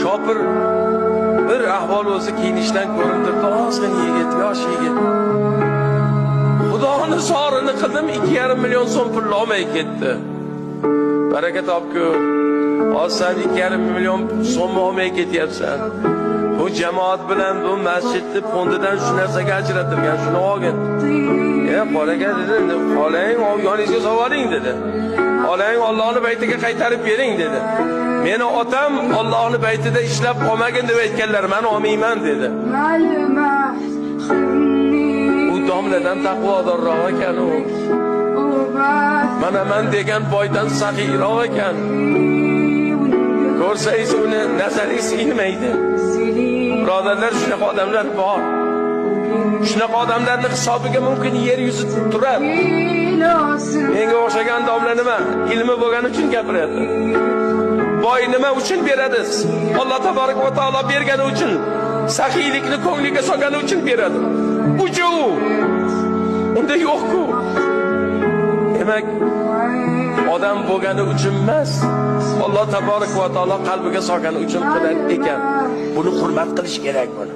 Shopir bir ahvol o'zi kiyinishdan ko'rinib turibdi. Ozg'in yigit, yosh yigit. Xudoning sorini qildim, 2,5 million so'm pul olmay ketdi. Baraka topku. Sen 2,5 million so'm olmay ketyapsan. Bu jamoat bilan bu masjidni fondidan shu narsaga ajratilgan, shuni olgin. Qoraga dedi, xolang yoningizga sovaring dedi. Xolang Allohning baytiga qaytarib bering dedi. Meni otam Allohning baytida ishlab qolmagin deb aytganlar, men olmayman dedi. U domladan taqvodorroq ekan u. Mana men degan boydan saxiyroq ekan. Ko'rsangiz uni nazaringiz inmaydi. Birodarlar, shunaqa odamlar bor. Shunaqa odamlarning hisobiga mumkin yer yuzi turar. Menga o'xshagan domla nima? Ilmi bo'lgani uchun gapiryapti. Boy nima uchun beradi? Alloh taborak va taolo bergani uchun, saxiylikni ko'ngliga solgani uchun beradi. Uchu. Unda yo'q-ku. Demak, odam bo'lgani uchun emas, Alloh taborak va taolo qalbiga solgani uchun qilar ekan. Buni hurmat qilish kerak buni.